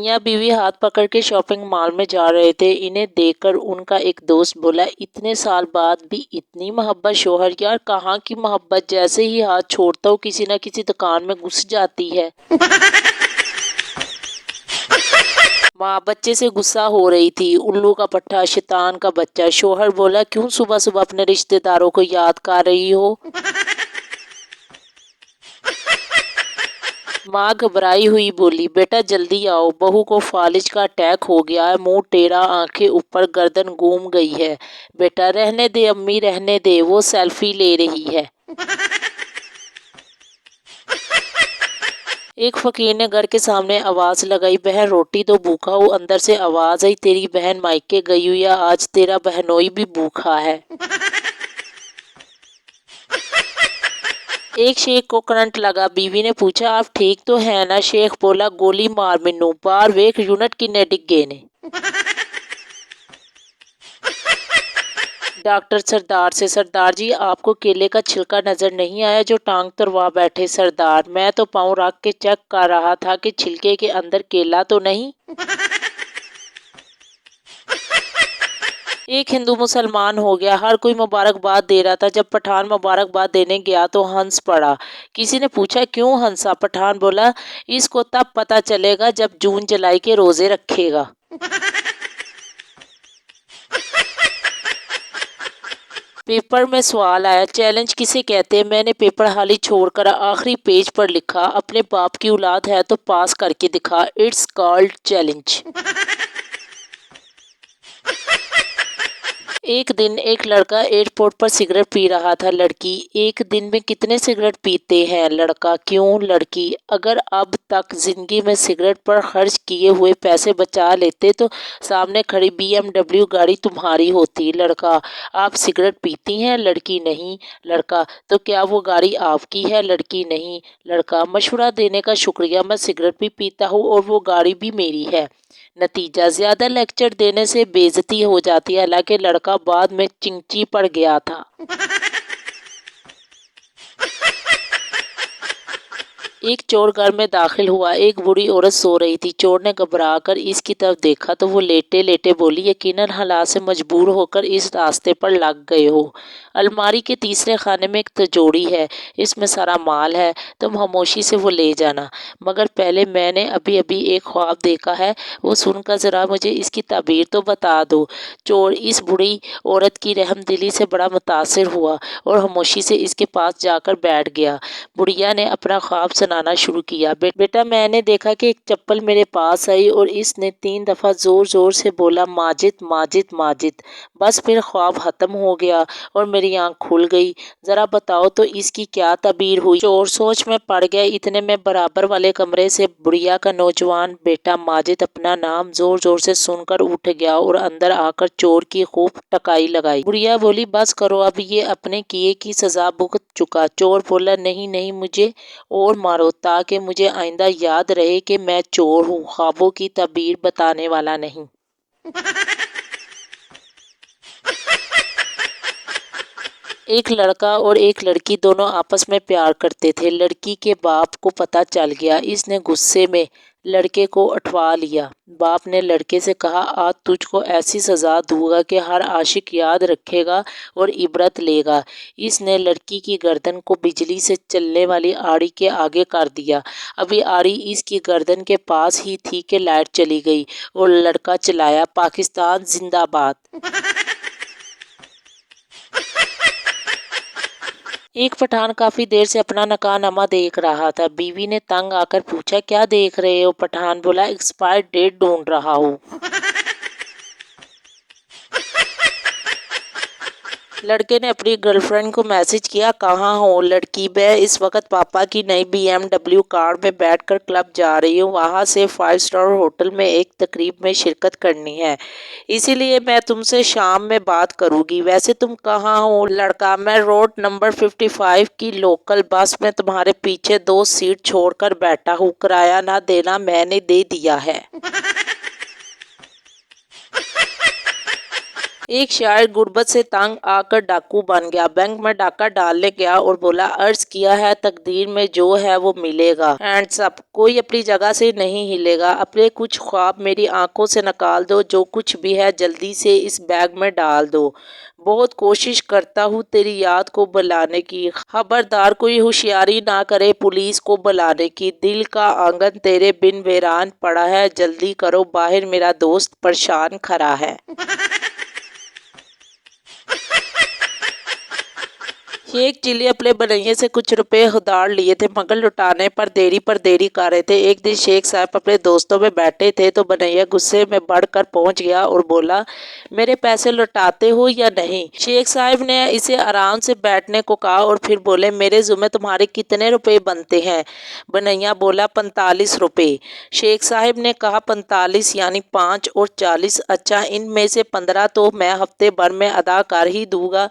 मियाँ बीवी हाथ पकड़ के शॉपिंग मॉल में जा रहे थे। इन्हें देखकर उनका एक दोस्त बोला, इतने साल बाद भी इतनी मोहब्बत शोहर। यार कहाँ की मोहब्बत, जैसे ही हाथ छोड़ता हूँ किसी न किसी दुकान में घुस जाती है। माँ बच्चे से गुस्सा हो रही थी। उल्लू का पट्टा, शैतान का बच्चा। शोहर बोला, क्यों सुबह सुबह अपने रिश्तेदारों को याद कर रही हो? माँ घबराई हुई बोली, बेटा जल्दी आओ, बहू को फालिज का अटैक हो गया है। मुंह टेढ़ा, आंखें ऊपर, गर्दन घूम गई है। बेटा रहने दे अम्मी, रहने दे, वो सेल्फी ले रही है। एक फकीर ने घर के सामने आवाज लगाई, बहन रोटी तो भूखा हूँ। अंदर से आवाज आई, तेरी बहन मायके गई हुई है, आज तेरा बहनोई भी भूखा है। एक शेख को करंट लगा। बीवी ने पूछा, आप ठीक तो है ना? शेख बोला, गोली मार मैनू, बाहर वेख यूनिट किन्ने डिगे ने। डॉक्टर सरदार से, सरदार जी आपको केले का छिलका नजर नहीं आया जो टांग तुड़वा बैठे? सरदार, मैं तो पाँव रख के चेक कर रहा था कि छिलके के अंदर केला तो नहीं। एक हिंदू मुसलमान हो गया, हर कोई मुबारकबाद दे रहा था। जब पठान मुबारकबाद देने गया तो हंस पड़ा। किसी ने पूछा, क्यों हंसा? पठान बोला, इसको तब पता चलेगा जब जून जुलाई के रोजे रखेगा। पेपर में सवाल आया, चैलेंज किसे कहते हैं? मैंने पेपर हाली छोड़कर आखिरी पेज पर लिखा, अपने बाप की औलाद है तो पास करके दिखा, इट्स कॉल्ड चैलेंज। एक दिन एक लड़का एयरपोर्ट पर सिगरेट पी रहा था। लड़की, एक दिन में कितने सिगरेट पीते हैं? लड़का, क्यों? लड़की, अगर अब तक जिंदगी में सिगरेट पर खर्च किए हुए पैसे बचा लेते तो सामने खड़ी BMW गाड़ी तुम्हारी होती। लड़का, आप सिगरेट पीती हैं? लड़की, नहीं। लड़का, तो क्या वो गाड़ी आपकी है? लड़की, नहीं। लड़का, मशवरा देने का शुक्रिया, मैं सिगरेट भी पीता हूँ और वो गाड़ी भी मेरी है। नतीजा, ज्यादा लेक्चर देने से बेइज्जती हो जाती है। हालांकि लड़का बाद में चिंची पड़ गया था। एक चोर घर में दाखिल हुआ। एक बूढ़ी औरत सो रही थी। चोर ने घबरा कर इसकी तरफ देखा तो वो लेटे लेटे बोली, यकीनन हालात से मजबूर होकर इस रास्ते पर लग गए हो। अलमारी के तीसरे खाने में एक तिजोरी है, इसमें सारा माल है, तुम खामोशी से वो ले जाना। मगर पहले मैंने अभी अभी एक ख्वाब देखा है, वो सुनकर जरा मुझे इसकी ताबीर तो बता दो। चोर इस बूढ़ी औरत की रहमदिली से बड़ा मुतासिर हुआ और खामोशी से इसके पास जाकर बैठ गया। बुढ़िया ने अपना ख्वाब सुनाना शुरू किया, बेटा मैंने देखा कि एक चप्पल मेरे पास आई और इसने 3 दफा जोर जोर से बोला, माजिद माजिद माजिद। बस फिर ख्वाब खत्म हो गया और मेरी आंख खुल गई। जरा बताओ तो इसकी क्या तबीर हुई? चोर सोच में पड़ गया। इतने में बराबर वाले कमरे से बुढ़िया का नौजवान बेटा माजिद अपना नाम जोर जोर से सुनकर उठ गया और अंदर आकर चोर की खूब टकाई लगाई। बुढ़िया बोली, बस करो, अब ये अपने किए की सजा भुगत चुका। चोर बोला, नहीं नहीं, मुझे और मारो ताकि मुझे आइंदा याद रहे कि मैं चोर हूँ, ख्वाबों की तबीर बताने वाला नहीं। एक लड़का और एक लड़की दोनों आपस में प्यार करते थे। लड़की के बाप को पता चल गया। इसने गुस्से में लड़के को उठवा लिया। बाप ने लड़के से कहा, आज तुझको ऐसी सजा दूंगा कि हर आशिक याद रखेगा और इबरत लेगा। इसने लड़की की गर्दन को बिजली से चलने वाली आड़ी के आगे कर दिया। अभी आड़ी इसकी गर्दन के पास ही थी कि लाइट चली गई और लड़का चिल्लाया, पाकिस्तान जिंदाबाद। एक पठान काफी देर से अपना नकानामा देख रहा था। बीवी ने तंग आकर पूछा, क्या देख रहे हो? पठान बोला, एक्सपायर्ड डेट ढूंढ रहा हूँ। लड़के ने अपनी गर्लफ्रेंड को मैसेज किया, कहाँ हो? लड़की, मैं इस वक्त पापा की नई BMW कार में बैठकर क्लब जा रही हूँ, वहाँ से 5 स्टार होटल में एक तकरीब में शिरकत करनी है, इसीलिए मैं तुमसे शाम में बात करूँगी। वैसे तुम कहाँ हो? लड़का, मैं रोड नंबर 55 की लोकल बस में तुम्हारे पीछे 2 सीट छोड़कर बैठा हूँ, किराया ना देना, मैंने दे दिया है। ایک شاعر غربت سے تنگ آ کر ڈاکو بن گیا، بینک میں ڈاکہ ڈالنے گیا اور بولا عرض کیا ہے تقدیر میں جو ہے وہ ملے گا۔ ہینڈز اپ، کوئی اپنی جگہ سے نہیں ہلے گا۔ اپنے کچھ خواب میری آنکھوں سے نکال دو، جو کچھ بھی ہے جلدی سے اس بیگ میں ڈال دو۔ بہت کوشش کرتا ہوں تیری یاد کو بلانے کی، خبردار کوئی ہوشیاری نہ کرے پولیس کو بلانے کی۔ دل کا آنگن تیرے بن ویران پڑا ہے، جلدی کرو باہر میرا دوست پریشان کھڑا ہے۔ شیخ چلی اپنے بنیے سے کچھ روپے ادھار لیے تھے مگر لوٹانے پر دیری کر رہے تھے۔ ایک دن شیخ صاحب اپنے دوستوں میں بیٹھے تھے تو بنیا غصے میں بڑھ کر پہنچ گیا اور بولا میرے پیسے لوٹاتے ہو یا نہیں؟ شیخ صاحب نے اسے آرام سے بیٹھنے کو کہا اور پھر بولے میرے ذمہ تمہارے کتنے روپے بنتے ہیں؟ بنیا بولا 45 روپے۔ شیخ صاحب نے کہا 45 یعنی 5 اور 40، اچھا ان میں سے 15 تو میں ہفتے بھر میں ادا کر ہی دوں گا۔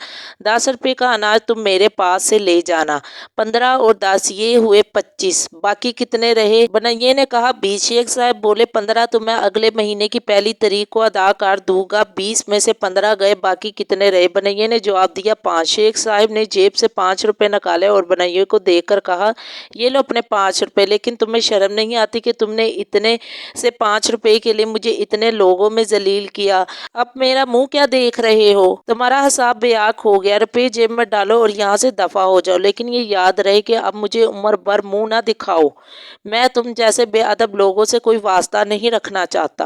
10 روپے کا اناج تم میرے پاس سے لے جانا، 15 اور 10 یہ ہوئے 25، باقی کتنے رہے؟ بنیے نے کہا 20۔ شیخ صاحب بولے 15 تو میں اگلے مہینے کی پہلی تاریخ کو ادا کر دوں گا، 20 میں سے 15 گئے، باقی کتنے رہے؟ بنیے نے جواب دیا 5۔ شیخ صاحب نے جیب سے 5 روپے نکالے اور بنیے کو دے کر کہا یہ لو اپنے 5 روپے، لیکن تمہیں شرم نہیں آتی کہ تم نے اتنے سے 5 روپے کے لیے مجھے اتنے لوگوں میں ذلیل کیا؟ اب میرا منہ کیا دیکھ رہے ہو؟ تمہارا حساب بیاق ہو گیا، روپے جیب میں ڈالو اور یہاں سے دفع ہو جاؤ، لیکن یہ یاد رہے کہ اب مجھے عمر بھر منہ نہ دکھاؤ، میں تم جیسے بے ادب لوگوں سے کوئی واسطہ نہیں رکھنا چاہتا۔